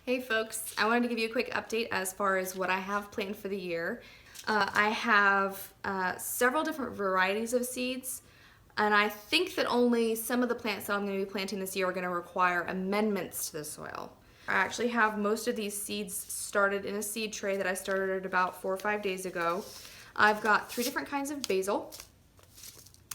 Hey folks, I wanted to give you a quick update as far as what I have planned for the year. I have several different varieties of seeds, and I think that only some of the plants that I'm going to be planting this year are going to require amendments to the soil. I actually have most of these seeds started in a seed tray that I started about 4 or 5 days ago. I've got 3 different kinds of basil.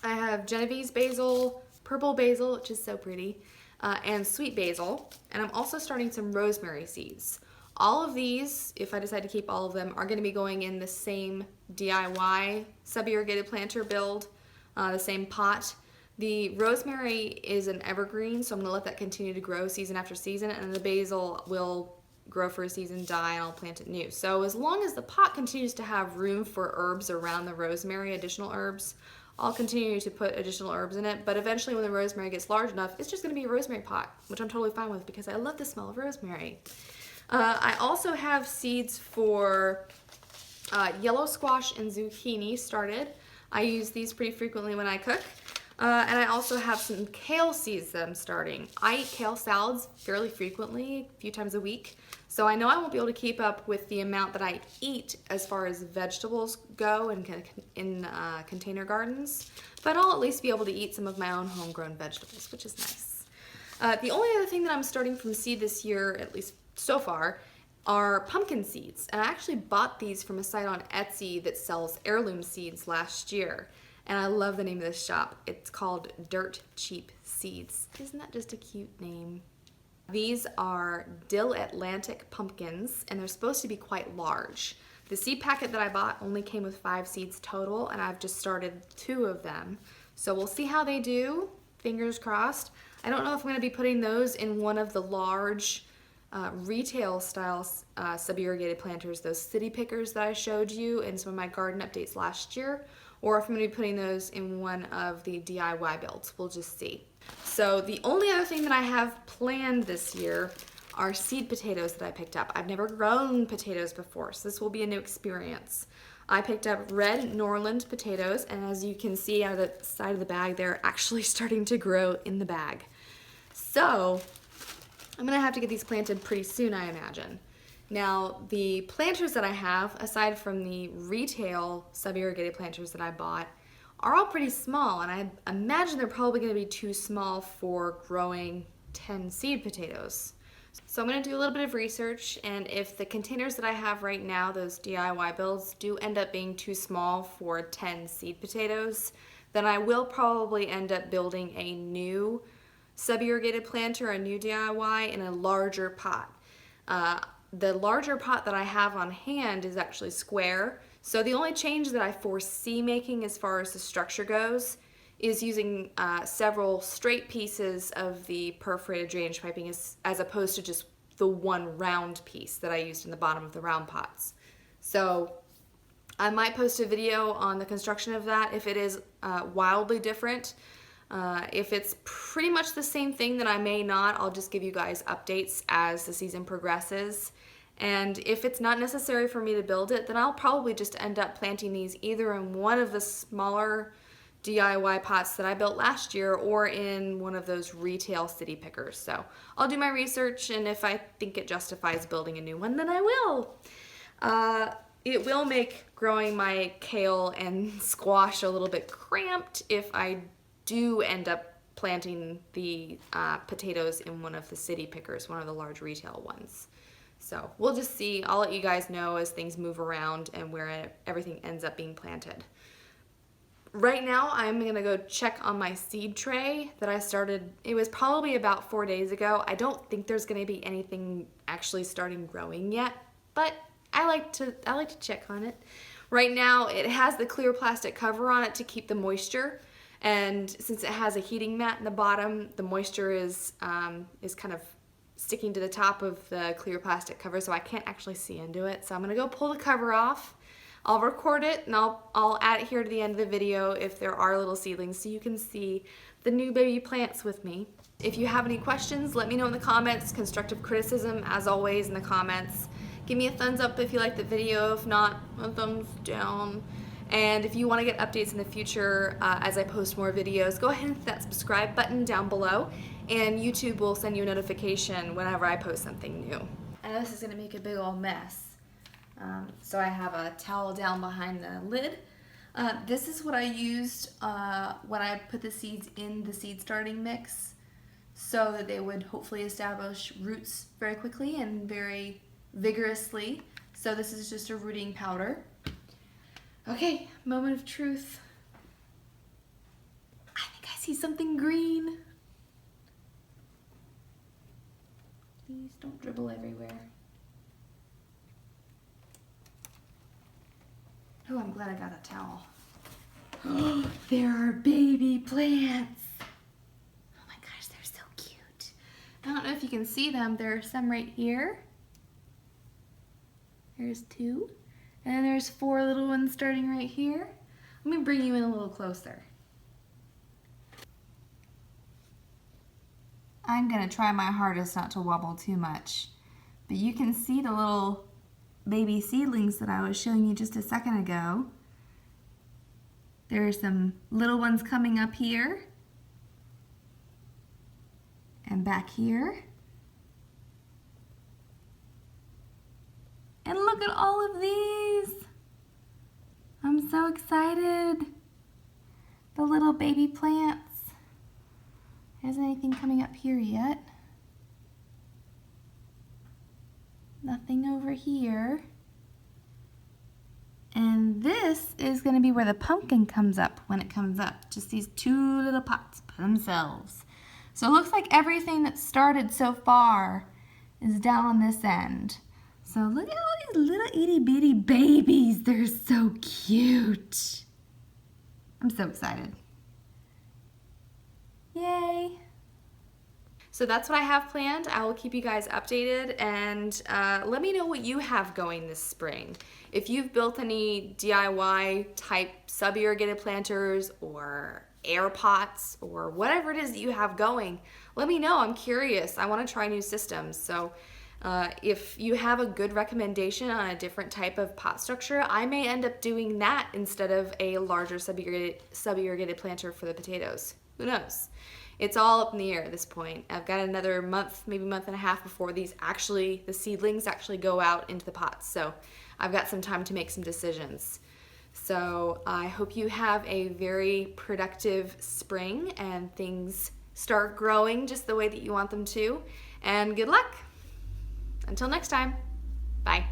I have Genovese basil, purple basil, which is so pretty, and sweet basil, and I'm also starting some rosemary seeds. All of these, if I decide to keep all of them, are going to be going in the same DIY sub-irrigated planter build, the same pot. The rosemary is an evergreen, so I'm going to let that continue to grow season after season, and the basil will grow for a season, die, and I'll plant it new. So as long as the pot continues to have room for herbs around the rosemary, additional herbs, I'll continue to put additional herbs in it, but eventually when the rosemary gets large enough, it's just going to be a rosemary pot, which I'm totally fine with because I love the smell of rosemary. I also have seeds for yellow squash and zucchini started. I use these pretty frequently when I cook. And I also have some kale seeds that I'm starting. I eat kale salads fairly frequently, a few times a week. So I know I won't be able to keep up with the amount that I eat as far as vegetables go in container gardens, but I'll at least be able to eat some of my own homegrown vegetables, which is nice. The only other thing that I'm starting from seed this year, at least so far, are pumpkin seeds. And I actually bought these from a site on Etsy that sells heirloom seeds last year. And I love the name of this shop. It's called Dirt Cheap Seeds. Isn't that just a cute name? These are Dill Atlantic pumpkins, and they're supposed to be quite large. The seed packet that I bought only came with 5 seeds total, and I've just started 2 of them. So we'll see how they do, fingers crossed. I don't know if I'm gonna be putting those in one of the large retail style sub-irrigated planters, those city pickers that I showed you in some of my garden updates last year, or if I'm going to be putting those in one of the DIY builds. We'll just see. So the only other thing that I have planned this year are seed potatoes that I picked up. I've never grown potatoes before, so this will be a new experience. I picked up red Norland potatoes, and as you can see out of the side of the bag, they're actually starting to grow in the bag. So I'm going to have to get these planted pretty soon, I imagine. Now, the planters that I have, aside from the retail sub-irrigated planters that I bought, are all pretty small, and I imagine they're probably going to be too small for growing 10 seed potatoes. So I'm going to do a little bit of research, and if the containers that I have right now, those DIY builds, do end up being too small for 10 seed potatoes, then I will probably end up building a new sub-irrigated planter, a new DIY, in a larger pot. The larger pot that I have on hand is actually square, so the only change that I foresee making as far as the structure goes is using several straight pieces of the perforated drainage piping as opposed to just the one round piece that I used in the bottom of the round pots. So I might post a video on the construction of that if it is wildly different. If it's pretty much the same thing, then I may not. I'll just give you guys updates as the season progresses. And if it's not necessary for me to build it, then I'll probably just end up planting these either in one of the smaller DIY pots that I built last year or in one of those retail city pickers. So I'll do my research, and if I think it justifies building a new one, then I will. It will make growing my kale and squash a little bit cramped if I do end up planting the potatoes in one of the city pickers, one of the large retail ones. So we'll just see. I'll let you guys know as things move around and where everything ends up being planted. Right now I'm gonna go check on my seed tray that I started. It was probably about 4 days ago. I don't think there's gonna be anything actually starting growing yet, but I like to check on it. Right now it has the clear plastic cover on it to keep the moisture. And since it has a heating mat in the bottom, the moisture is kind of sticking to the top of the clear plastic cover, so I can't actually see into it. So I'm gonna go pull the cover off. I'll record it, and I'll add it here to the end of the video if there are little seedlings, so you can see the new baby plants with me. If you have any questions, let me know in the comments. Constructive criticism, as always, in the comments. Give me a thumbs up if you liked the video. If not, a thumbs down. And if you want to get updates in the future as I post more videos, go ahead and hit that subscribe button down below, and YouTube will send you a notification whenever I post something new. I know this is gonna make a big old mess. So I have a towel down behind the lid. This is what I used when I put the seeds in the seed starting mix, so that they would hopefully establish roots very quickly and very vigorously. So this is just a rooting powder. Okay, moment of truth. I think I see something green. Please don't dribble everywhere. Oh, I'm glad I got a towel. Oh, there are baby plants. Oh my gosh, they're so cute. I don't know if you can see them. There are some right here. There's 2. And then there's 4 little ones starting right here. Let me bring you in a little closer. I'm gonna try my hardest not to wobble too much. But you can see the little baby seedlings that I was showing you just a second ago. There are some little ones coming up here and back here. And look at all of these. I'm so excited. The little baby plants. There isn't anything coming up here yet. Nothing over here. And this is going to be where the pumpkin comes up when it comes up. Just these 2 little pots by themselves. So it looks like everything that's started so far is down on this end. So look at all these little itty bitty babies. They're so cute. I'm so excited. Yay. So that's what I have planned. I will keep you guys updated, and let me know what you have going this spring. If you've built any DIY type sub-irrigated planters or air pots or whatever it is that you have going, let me know. I'm curious. I want to try new systems. So if you have a good recommendation on a different type of pot structure, I may end up doing that instead of a larger sub-irrigated planter for the potatoes. Who knows? It's all up in the air at this point. I've got another month, maybe month and a half before the seedlings actually go out into the pots. So I've got some time to make some decisions. So I hope you have a very productive spring and things start growing just the way that you want them to. And good luck. Until next time, bye.